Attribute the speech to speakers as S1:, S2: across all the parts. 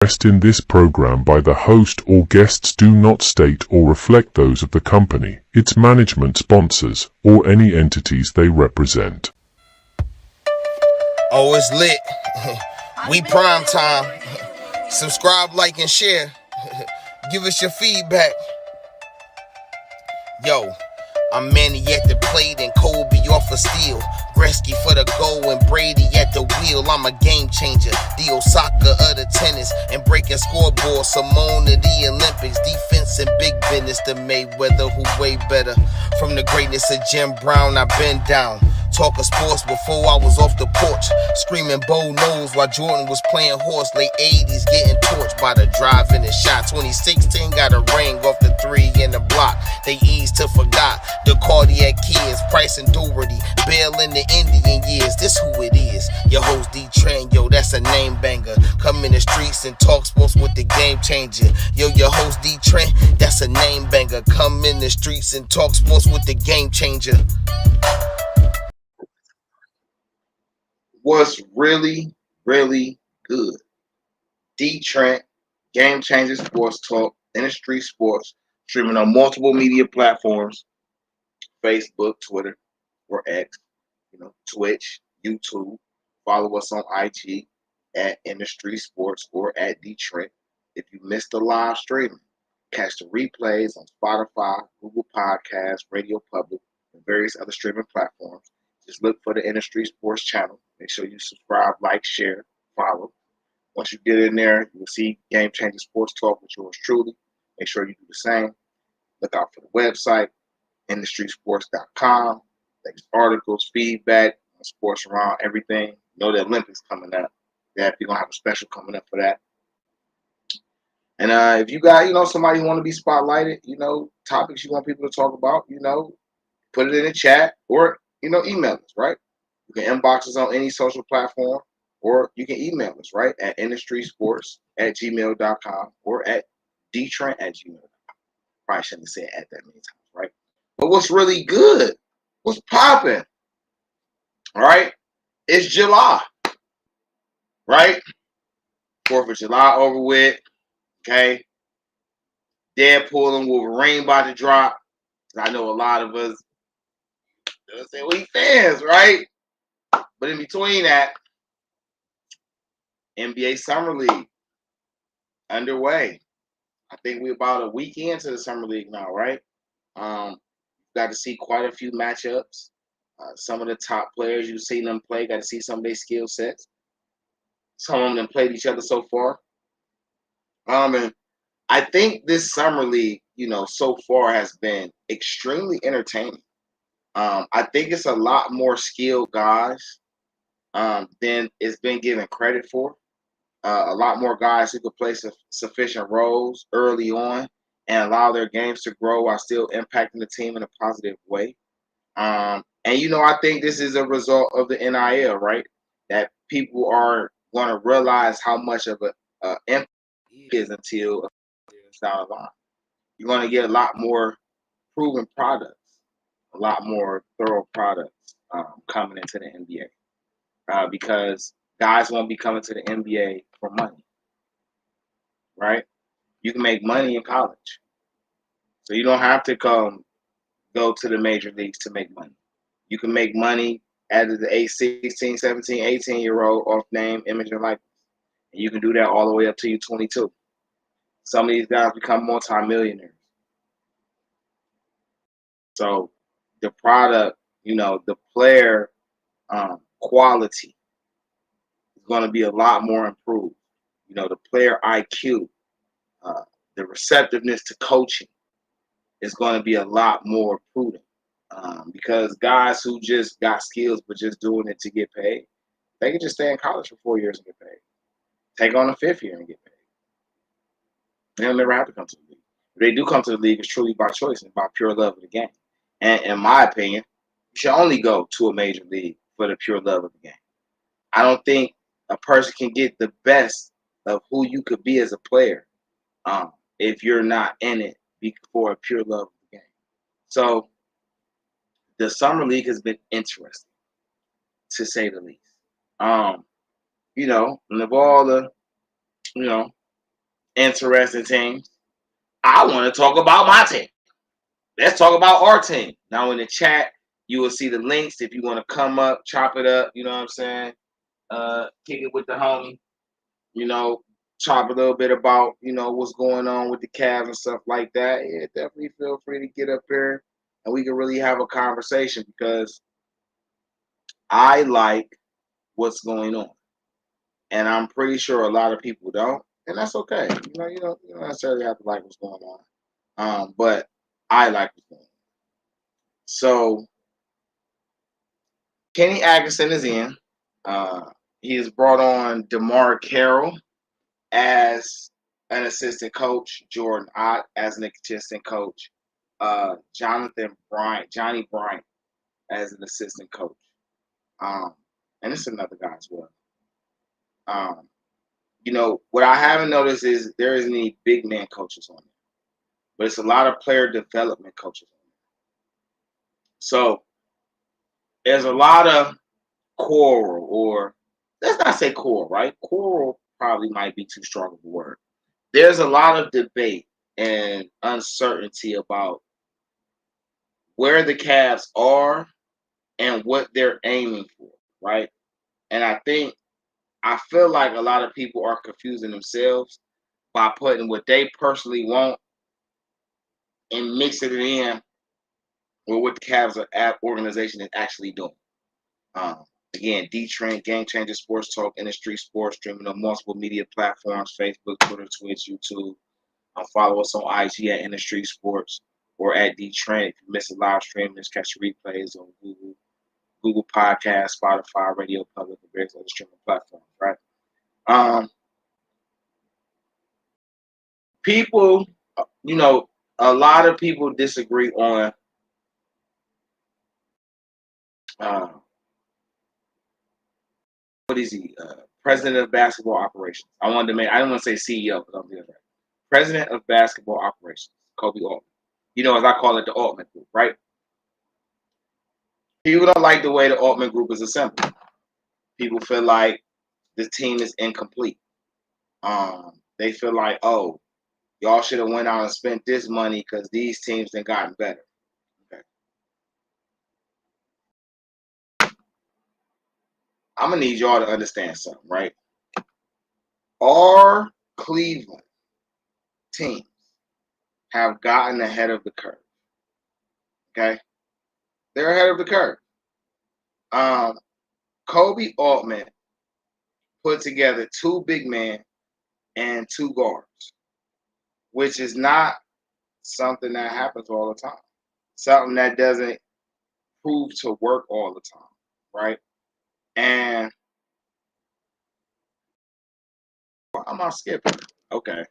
S1: expressed in this program by the host or guests do not state or reflect those of the company, its management, sponsors, or any entities they represent.
S2: Oh, it's lit. We prime time. Subscribe, like, and share. Give us your feedback. Yo, I'm Manny at the plate and Kobe off of steel. Gretzky for the goal and Brady at the wheel. I'm a game changer, the Osaka of the tennis, and breaking scoreboard. Simone of the Olympics, defense and big business. The Mayweather who way better. From the greatness of Jim Brown, I've been down. Talking sports before I was off the porch, screaming Bo knows while Jordan was playing horse. Late 80s getting torched by the drive and the shot. 2016 got a ring off the 3 in the block. They eased to forgot the cardiac kids, Price and Doherty, Bell in the Indian years. This who it is, your host DeeTrynt. Yo, that's a name banger. Come in the streets and talk sports with the game changer. Yo, your host DeeTrynt, that's a name banger. Come in the streets and talk sports with the game changer. What's really, really good? DeeTrynt, Game Changer Sports Talk, InDaStreetzSportz, streaming on multiple media platforms, Facebook, Twitter, or X, Twitch, YouTube. Follow us on IG at InDaStreetzSportz or at DeeTrynt. If you missed the live streaming, catch the replays on Spotify, Google Podcasts, Radio Public, and various other streaming platforms. Just look for the InDaStreetzSportz channel. Make sure you subscribe, like, share, follow. Once you get in there, you'll see Game Changer Sports Talk with yours truly. Make sure you do the same. Look out for the website, InDaStreetzSportz.com. Latest articles, feedback on sports around everything. You know the Olympics coming up. Yeah, we're going to have a special coming up for that. And if you got, somebody you want to be spotlighted, topics you want people to talk about, put it in the chat or, email us, right? You can inbox us on any social platform, or you can email us, right, at InDaStreetzSportz@gmail.com or at DeeTrynt@gmail.com. Probably shouldn't have said at that many times, right? But what's really good? What's popping? All right? It's July, right? 4th of July over with, okay? Deadpool and Wolverine about to drop. I know a lot of us say we fans, right? But in between that, NBA Summer League underway. I think we're about a week into the Summer League now, right? Got to see quite a few matchups. Some of the top players, you've seen them play. Got to see some of their skill sets. Some of them played each other so far. And I think this Summer League, so far has been extremely entertaining. I think it's a lot more skilled guys than it's been given credit for. A lot more guys who could play sufficient roles early on and allow their games to grow while still impacting the team in a positive way. And, I think this is a result of the NIL, right? That people are going to realize how much of an impact it is until it's down the line. You're going to get a lot more proven products, a lot more thorough products coming into the NBA because guys won't be coming to the NBA for money, right? You can make money in college. So you don't have to go to the major leagues to make money. You can make money as the 16, 17, 18-year-old off name, image, and likeness. And you can do that all the way up to you 22. Some of these guys become multimillionaires. So the product, the player quality is going to be a lot more improved. The player IQ, the receptiveness to coaching is going to be a lot more prudent because guys who just got skills but just doing it to get paid, they can just stay in college for 4 years and get paid. Take on a 5th year and get paid. They'll never have to come to the league. If they do come to the league, it's truly by choice and by pure love of the game. And in my opinion, you should only go to a major league for the pure love of the game. I don't think a person can get the best of who you could be as a player if you're not in it for a pure love of the game. So the Summer League has been interesting, to say the least. And of all the, interesting teams. I want to talk about my team. Let's talk about our team. Now in the chat, you will see the links if you want to come up, chop it up, you know what I'm saying? Kick it with the homie, you know, chop a little bit about, you know, what's going on with the Cavs and stuff like that. Yeah, definitely feel free to get up here and we can really have a conversation because I like what's going on. And I'm pretty sure a lot of people don't, and that's okay. You don't necessarily have to like what's going on. But I like what's going on. So Kenny Atkinson is in. He has brought on DeMar Carroll as an assistant coach, Jordan Ott as an assistant coach, Johnny Bryant as an assistant coach. And it's another guy as well. What I haven't noticed is there isn't any big man coaches on there, but it's a lot of player development coaches on there. So there's a lot of quarrel, or let's not say quarrel, right? Quarrel probably might be too strong of a word. There's a lot of debate and uncertainty about where the Cavs are and what they're aiming for, right? And I feel like a lot of people are confusing themselves by putting what they personally want and mixing it in with what the Cavs organization is actually doing. Again, DeeTrynt, Game Changer Sports Talk, InDaStreetzSportz, streaming on multiple media platforms, Facebook, Twitter, Twitch, YouTube. Follow us on IG at InDaStreetzSportz or at DeeTrynt. If you miss a live stream, just catch the replays on Google Podcasts, Spotify, Radio Public, and various other streaming platforms, right? People, a lot of people disagree on what is he? President of Basketball Operations. I didn't want to say CEO because I'm the other. President of Basketball Operations, Kobe Altman. As I call it, the Altman Group, right? People don't like the way the Altman Group is assembled. People feel like the team is incomplete. They feel like, oh, y'all should have went out and spent this money because these teams have gotten better. Okay. I'm gonna need y'all to understand something, right? Our Cleveland teams have gotten ahead of the curve. Okay, they're ahead of the curve. Kobe Altman put together 2 big men and 2 guards, which is not something that happens all the time. Something that doesn't prove to work all the time, right? And why am I skipping? Okay.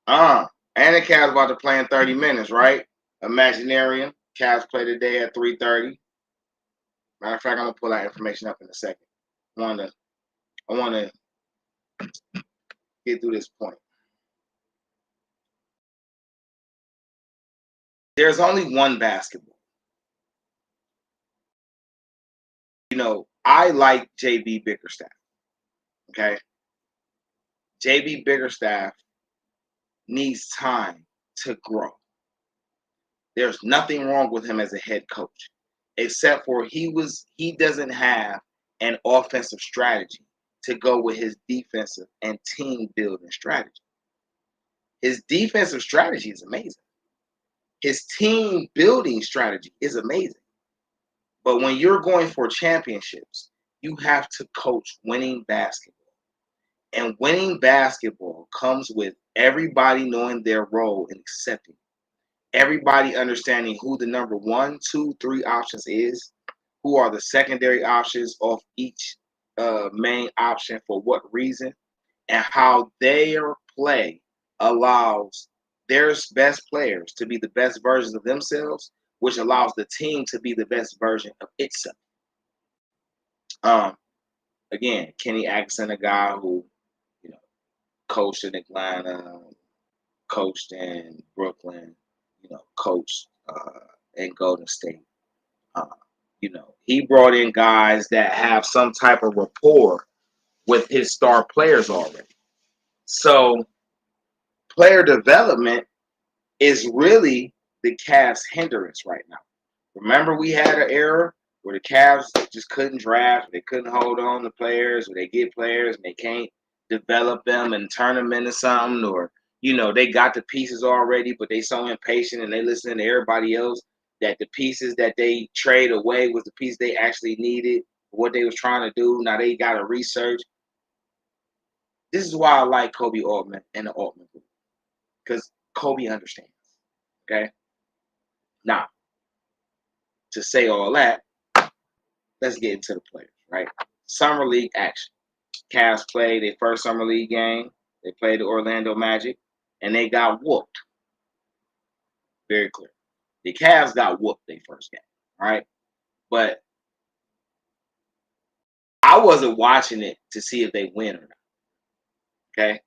S2: And the Cavs about to play in 30 minutes, right? Imaginarium. Cavs play today at 3:30. Matter of fact, I'm gonna pull that information up in a second. I wanna get through this point. There's only one basketball. I like JB Bickerstaff. Okay. JB Bickerstaff needs time to grow. There's nothing wrong with him as a head coach, except for he doesn't have an offensive strategy to go with his defensive and team building strategy. His defensive strategy is amazing. His team building strategy is amazing. But when you're going for championships, you have to coach winning basketball. And winning basketball comes with everybody knowing their role and accepting. Everybody understanding who the number 1, 2, 3 options is, who are the secondary options of each main option for what reason, and how their play allows their best players to be the best versions of themselves, which allows the team to be the best version of itself. Again, Kenny Atkinson, a guy who, coached in Atlanta, coached in Brooklyn, coached in Golden State. He brought in guys that have some type of rapport with his star players already. So player development is really the Cavs' hindrance right now. Remember, we had an era where the Cavs just couldn't draft, they couldn't hold on to players, or they get players and they can't develop them and turn them into something, or they got the pieces already, but they so impatient and they listening to everybody else that the pieces that they trade away was the piece they actually needed, what they was trying to do. Now they got to research. This is why I like Kobe Altman and the Altman group, because Kobe understands. Okay, now to say all that, let's get into the players, right? Summer League action. Cavs played their first Summer League game. They played the Orlando Magic, and they got whooped. Very clear. The Cavs got whooped their first game, right? But I wasn't watching it to see if they win or not, okay?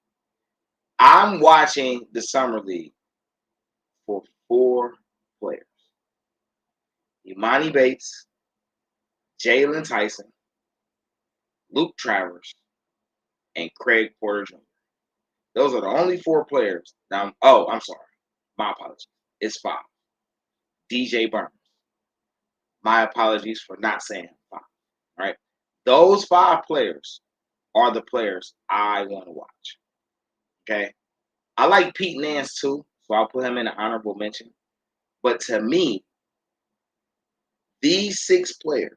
S2: I'm watching the Summer League for 4 players. Imani Bates, Jalen Tyson, Luke Travers, and Craig Porter Jr. Those are the only 4 players. Now, I'm sorry. My apologies. It's 5. DJ Burns. My apologies for not saying 5. Right? Those 5 players are the players I want to watch. Okay? I like Pete Nance too, so I'll put him in an honorable mention. But to me, these 6 players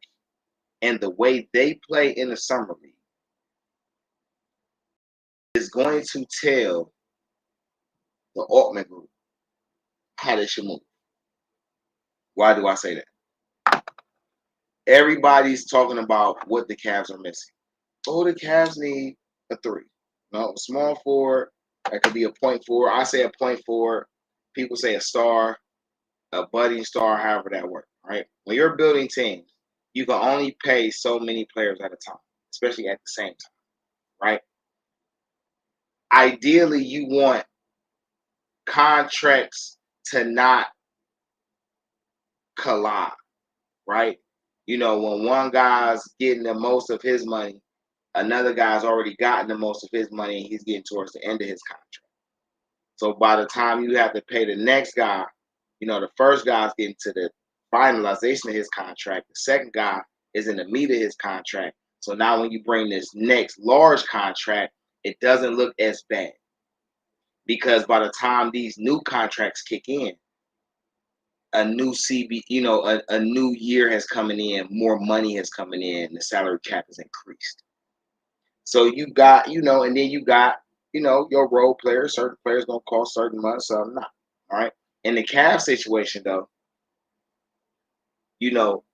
S2: and the way they play in the Summer League is going to tell the Altman group how they should move. Why do I say that? Everybody's talking about what the Cavs are missing. Oh, the Cavs need a 3. No, a small forward. That could be a point forward. I say a point forward. People say a star, a budding star, however that works, right? When you're building teams, you can only pay so many players at a time, especially at the same time, right? Ideally, you want contracts to not collide, right? When one guy's getting the most of his money, another guy's already gotten the most of his money, and he's getting towards the end of his contract. So by the time you have to pay the next guy, the first guy's getting to the finalization of his contract. The second guy is in the meat of his contract. So now when you bring this next large contract, it doesn't look as bad. Because by the time these new contracts kick in, a new a new year has coming in, more money has coming in, the salary cap is increased. So you got, and then you got, your role players. Certain players gonna cost certain money, some not. All right. In the Cavs situation, though,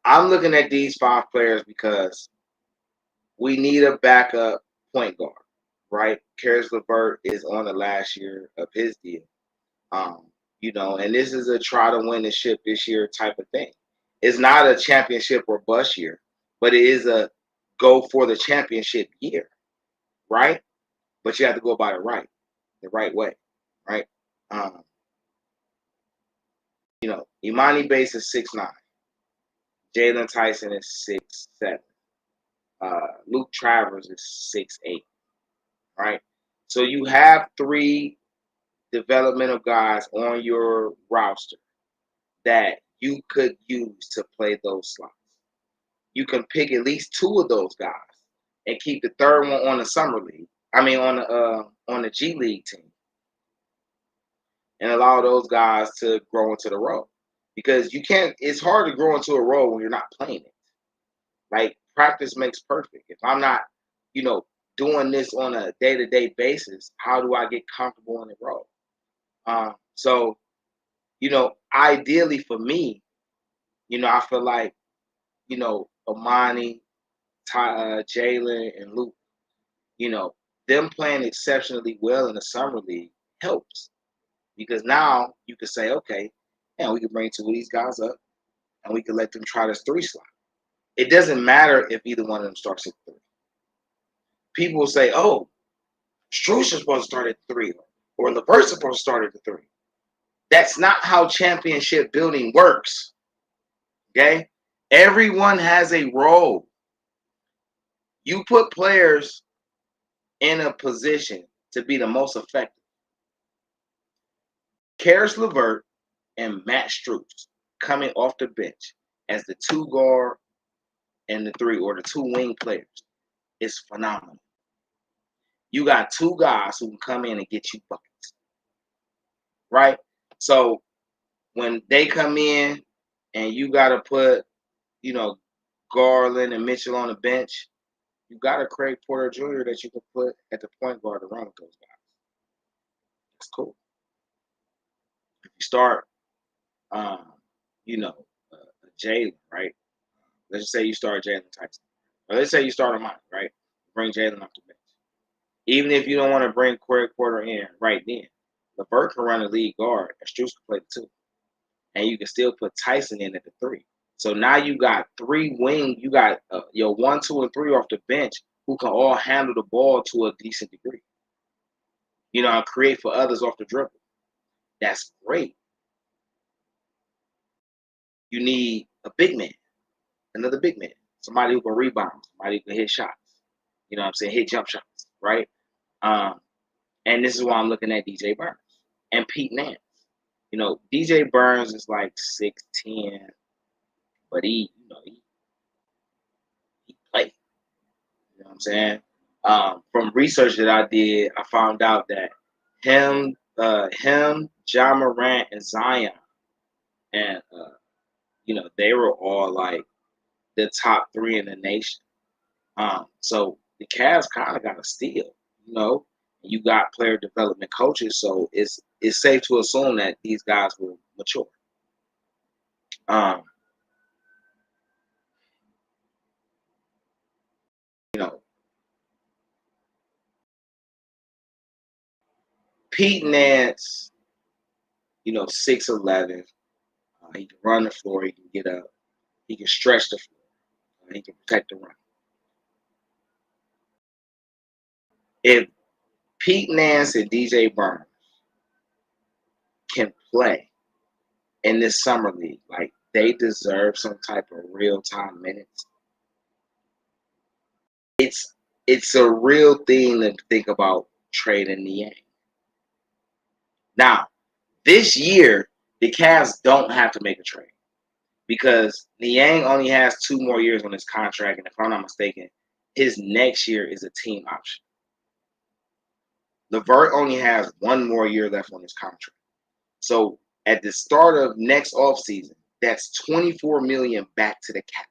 S2: I'm looking at these 5 players because we need a backup point guard, right? Karis LeVert is on the last year of his deal. And this is a try to win the ship this year type of thing. It's not a championship or bust year, but it is a go for the championship year, right? But you have to go about it the right way, right? Imani Bates is 6'9". Jalen Tyson is 6'7". Luke Travers is 6'8", right? So you have 3 developmental guys on your roster that you could use to play those slots. You can pick at least 2 of those guys and keep the third one on the summer league. I mean, on the G League team, and allow those guys to grow into the role. Because you can't. It's hard to grow into a role when you're not playing it. Like, practice makes perfect. If I'm not, doing this on a day-to-day basis, how do I get comfortable in the role? So, ideally for me, I feel like, Amani, Jalen, and Luke, them playing exceptionally well in the summer league helps, because now you can say, okay, we can bring 2 of these guys up, and we can let them try this 3 slot. It doesn't matter if either one of them starts at 3. People will say, oh, Strus is supposed to start at 3, or LeVert's supposed to start at the 3. That's not how championship building works. Okay? Everyone has a role. You put players in a position to be the most effective. Karis LeVert and Matt Strus coming off the bench as the 2 guard and the 3 or the 2 wing players is phenomenal. You got 2 guys who can come in and get you buckets, right? So when they come in and you got to put, Garland and Mitchell on the bench, you got a Craig Porter Jr. that you can put at the point guard to run with those guys. That's cool. If you start, Jalen, right? Let's just say you start Jalen Tyson. Or let's say you start Amani, right? Bring Jalen off the bench. Even if you don't want to bring Craig Porter in right then, LeVert can run the lead guard and Strus can play the 2. And you can still put Tyson in at the 3. So now you got 3 wing. You got your 1, 2, and 3 off the bench who can all handle the ball to a decent degree. And create for others off the dribble. That's great. You need a big man, another big man, somebody who can rebound, somebody who can hit shots. You know what I'm saying? Hit jump shots, right? And this is why I'm looking at DJ Burns and Pete Nance. DJ Burns is like 6'10", but he played. You know what I'm saying? From research that I did, I found out that him, Ja Morant, and Zion, and they were all like the top 3 in the nation. So the Cavs kind of got a steal. You got player development coaches, so it's safe to assume that these guys will mature. Pete Nance, 6'11". He can run the floor. He can get up. He can stretch the floor. He can protect the run. If Pete Nance and DJ Burns can play in this summer league, like they deserve some type of real-time minutes. It's a real thing to think about trading Niang. Now, this year, the Cavs don't have to make a trade because Niang only has 2 more years on his contract, and if I'm not mistaken, his next year is a team option. LeVert only has 1 more year left on his contract. So at the start of next offseason, that's $24 million back to the cap.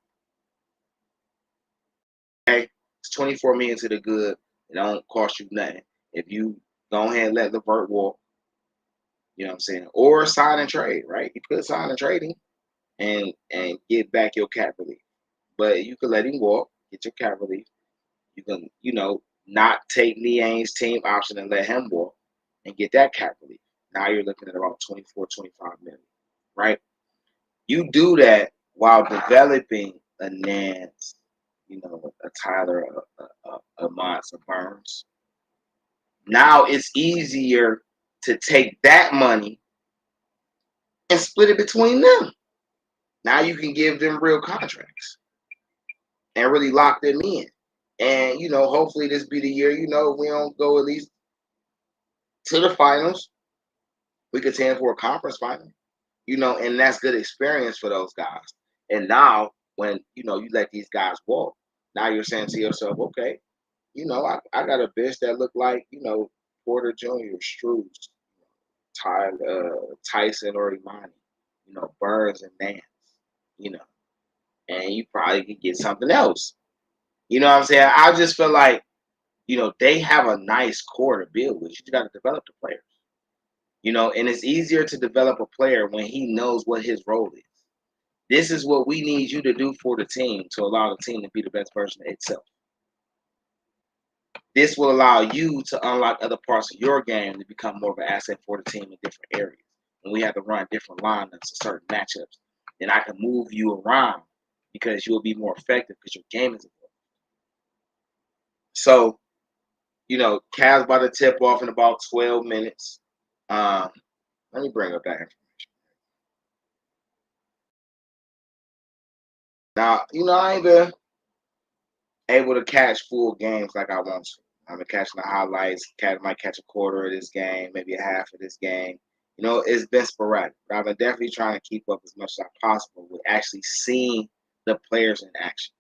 S2: Okay? It's $24 million to the good. It don't cost you nothing. If you go ahead and let LeVert walk, you know what I'm saying? Or sign and trade, right? You could sign and trade him and get back your cap relief. But you could let him walk, get your cap relief. You can, not take Niang's team option and let him walk and get that cap relief. Now you're looking at about 24, 25 million, right? You do that while developing a Nance, a Tyler, a Montz, a Burns. Now it's easier to take that money and split it between them. Now you can give them real contracts and really lock them in. And, hopefully this be the year, we don't go at least to the finals. We contend for a conference final, and that's good experience for those guys. And now when, you let these guys walk, now you're saying to yourself, okay, I got a bench that look like, Porter Jr., Strus, Tyson or Imani, Burns and Nance, and you probably could get something else. You know what I'm saying? I just feel like, they have a nice core to build with. You just got to develop the players. And it's easier to develop a player when he knows what his role is. This is what we need you to do for the team to allow the team to be the best version of itself. This will allow you to unlock other parts of your game to become more of an asset for the team in different areas. When we have to run different lineups and certain matchups, then I can move you around because you'll be more effective because your game is evolved. So, Cavs about to tip off in about 12 minutes. Let me bring up that information. Now, I ain't been able to catch full games like I want to. I've been catching the highlights. Might catch a quarter of this game, maybe a half of this game. It's been sporadic, but I've been definitely trying to keep up as much as possible with actually seeing the players in action.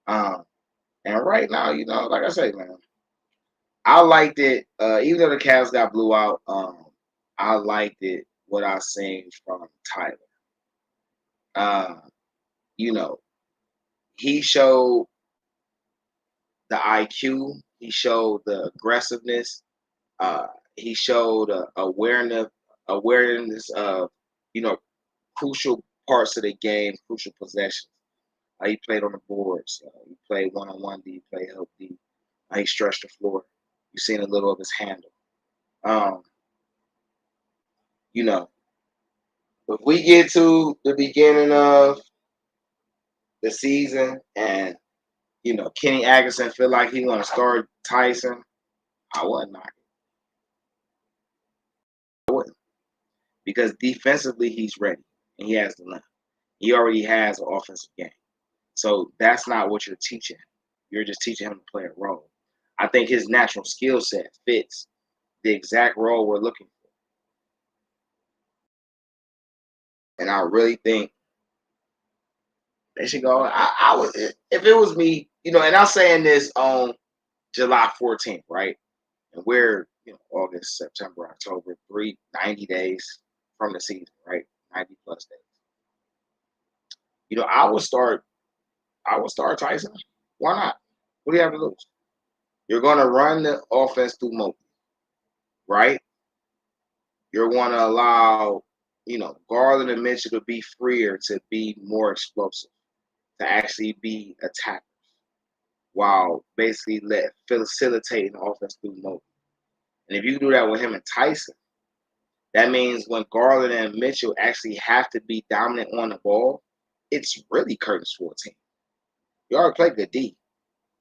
S2: Um, and right now, like I say, man, I liked it. Even though the Cavs got blew out, I liked it what I seen from Tyler. Uh, you know, he showed the IQ, he showed the aggressiveness, uh, he showed awareness of you know crucial parts of the game, crucial possessions. He played on the boards. He played one-on-one D. He played help D. He stretched the floor. You've seen a little of his handle. Um, you know, if we get to the beginning of the season and Kenny Atkinson feel like he want to start Tyson, I wouldn't knock it. I wouldn't, because defensively he's ready and he has the length. He already has an offensive game. So that's not what you're teaching him. You're just teaching him to play a role. I think his natural skill set fits the exact role we're looking for. And I really think they should go. I would, if it was me, and I'm saying this on July 14th, right? And we're, August, September, October, 90 days from the season, right? 90 plus days. I would start Tyson. Why not? What do you have to lose? You're going to run the offense through Mobley, right? You're going to allow, Garland and Mitchell to be freer, to be more explosive, to actually be attackers, while basically facilitating the offense through Mobley. And if you do that with him and Tyson, that means when Garland and Mitchell actually have to be dominant on the ball, it's really curtains for a team. You already played good D.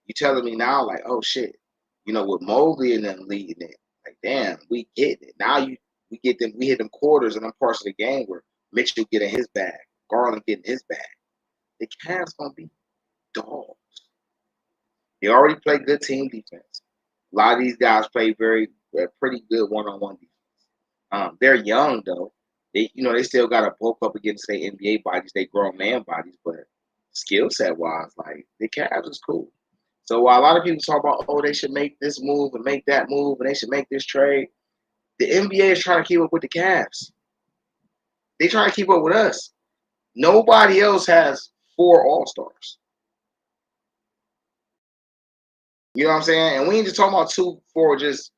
S2: You telling me now, like, oh shit, with Mobley and them leading it, like, damn, we get it. Now we hit them quarters and them parts of the game where Mitchell getting his bag, Garland getting his bag. The Cavs gonna be dogs. They already play good team defense. A lot of these guys play pretty good one-on-one defense. They're young though. They still got to bulk up against their NBA bodies, they grown man bodies, but skill set wise, like, the Cavs is cool. So while a lot of people talk about, oh, they should make this move and make that move and they should make this trade, the NBA is trying to keep up with the Cavs. They trying to keep up with us. Nobody else has 4 All-Stars. You know what I'm saying? And we ain't just talking about 2, 4, just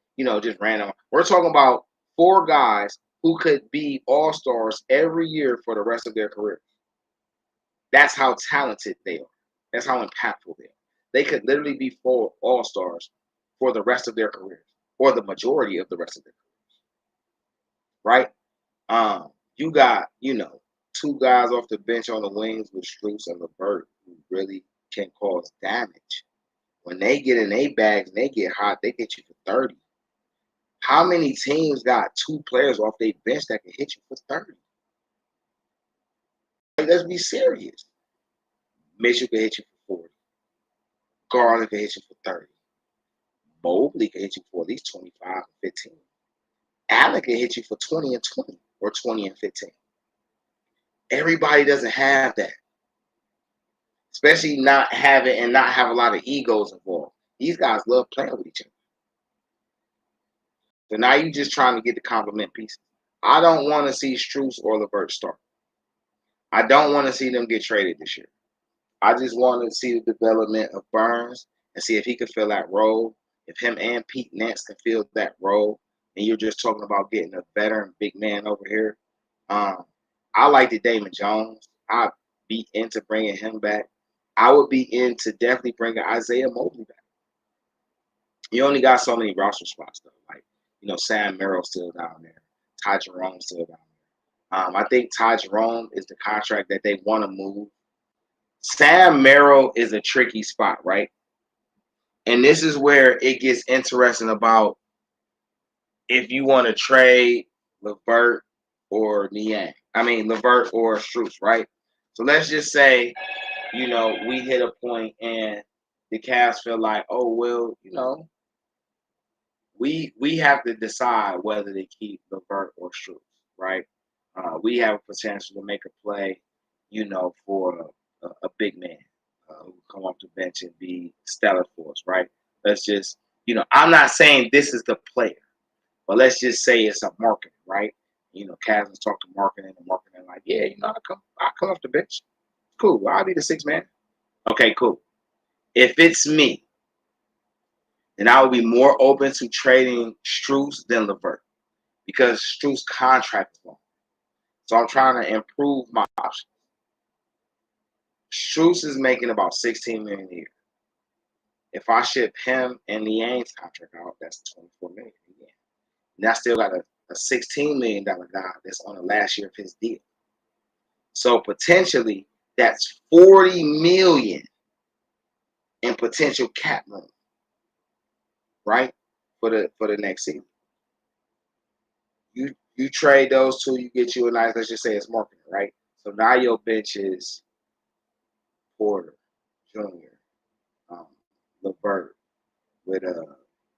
S2: random. We're talking about 4 guys who could be All-Stars every year for the rest of their career. That's how talented they are. That's how impactful they are. They could literally be 4 All-Stars for the rest of their careers, or the majority of the rest of their careers, right? You got, 2 guys off the bench on the wings with Strus and LeVert who really can cause damage. When they get in their bags and they get hot, they get you for 30. How many teams got 2 players off their bench that can hit you for 30? Like, let's be serious. Mitchell can hit you for 40. Garland can hit you for 30. Mobley can hit you for at least 25 and 15. Allen can hit you for 20 and 20 or 20 and 15. Everybody doesn't have that. Especially not have a lot of egos involved. These guys love playing with each other. So now you're just trying to get the compliment pieces. I don't want to see Strus or LeVert start. I don't want to see them get traded this year. I just want to see the development of Burns and see if he can fill that role. If him and Pete Nance can fill that role, and you're just talking about getting a veteran big man over here. I like the Damon Jones. I'd be into bringing him back. I would be into definitely bringing Isaiah Mobley back. You only got so many roster spots though. Like, Sam Merrill's still down there. Ty Jerome's still down there. I think Ty Jerome is the contract that they want to move. Sam Merrill is a tricky spot, right? And this is where it gets interesting about if you want to trade LeVert or Niang. I mean, LeVert or Strus, right? So let's just say, we hit a point and the Cavs feel like, oh, well, we have to decide whether to keep LeVert or Strus. right? We have a potential to make a play, for a big man who come off the bench and be stellar for us, right? Let's just, I'm not saying this is the player, but let's just say it's a marketing, right? Cavs talk to marketing and marketing like, yeah, I come off the bench. Cool. I'll be the sixth man. Okay, cool. If it's me, then I would be more open to trading Strus than LeVert because Strus' contract is long. So I'm trying to improve my options. Strus is making about $16 million a year. If I ship him and Liang's contract out, that's $24 million a year. And I still got a $16 million guy that's on the last year of his deal. So potentially that's $40 million in potential cap room, right? For the next season. You trade those two, you get you a nice, let's just say it's marketing, right? So now your bench is Porter, Jr., LeVert, with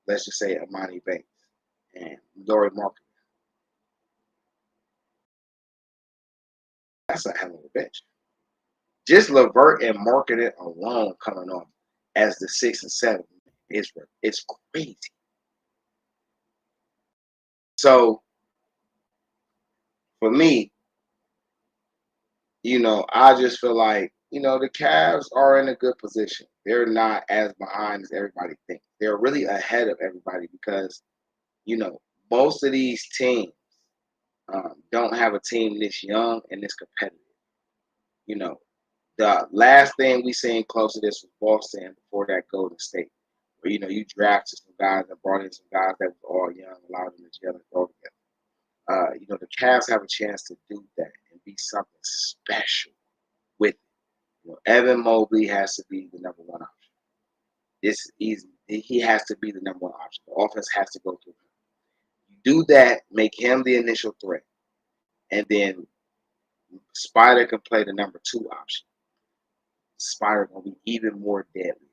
S2: let's just say Amani Banks and Dory Marketing. That's a hell of a bench. Just LeVert and Marketing alone coming on as the 6 and 7 is it's crazy. So for me, I just feel like, the Cavs are in a good position. They're not as behind as everybody thinks. They're really ahead of everybody because, most of these teams don't have a team this young and this competitive. The last thing we seen close to this was Boston before that Golden State, where, you drafted some guys and brought in some guys that were all young, allowed them to gel and grow together. The Cavs have a chance to do that and be something special with it. Evan Mobley has to be the number one option. This is easy. He has to be the number one option. The offense has to go through him. You do that, make him the initial threat, and then Spider can play the number 2 option. Spider gonna be even more deadly.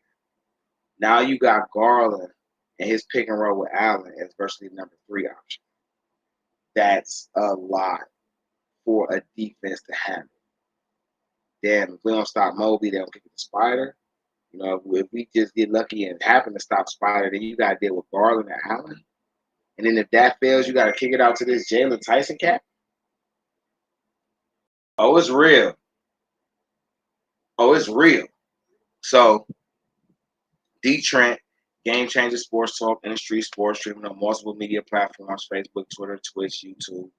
S2: Now you got Garland and his pick and roll with Allen as virtually the number 3 option. That's a lot for a defense to handle. Then if we don't stop Mobley, they don't kick it to Spider. If we just get lucky and happen to stop Spider, then you got to deal with Garland and Allen. And then if that fails, you got to kick it out to this Jalen Tyson cat. Oh, it's real. So, DeeTrynt, Game Changer Sports Talk, InDaStreetzSportz, Sports, streaming on multiple media platforms, Facebook, Twitter, Twitch, YouTube.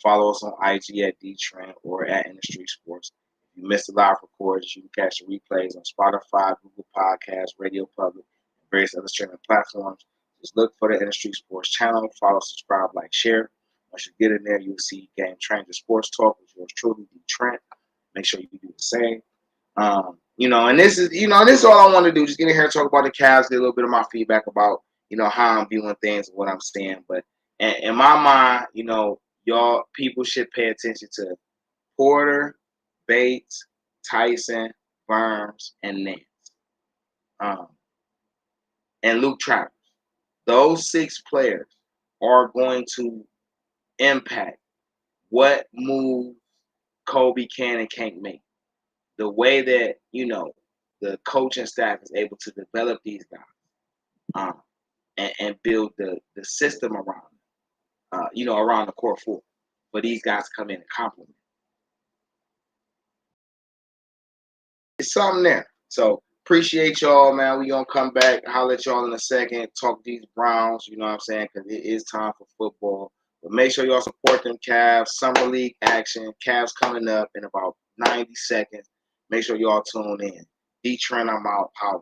S2: Follow us on IG at DeeTrynt or at InDaStreetzSportz. If you missed the live recordings, you can catch the replays on Spotify, Google Podcasts, Radio Public, and various other streaming platforms. Just look for the InDaStreetzSportz channel. Follow, subscribe, like, share. Once you get in there, you'll see Game Changer Sports Talk with yours truly, DeeTrynt. Make sure you do the same. And this is all I want to do. Just get in here and talk about the Cavs, get a little bit of my feedback about, how I'm viewing things and what I'm seeing. But in my mind, y'all people should pay attention to Porter, Bates, Tyson, Burns, and Nance. And Luke Travers. Those 6 players are going to impact what moves Kobe can and can't make. The way that, the coaching staff is able to develop these guys and build the system around, around the core 4 for these guys to come in and complement. It's something there. So appreciate y'all, man. We gonna come back, holler at y'all in a second, talk these Browns, you know what I'm saying? Because it is time for football. But make sure y'all support them Cavs. Summer League action. Cavs coming up in about 90 seconds. Make sure y'all tune in. DeeTrynt, I'm out. Holla.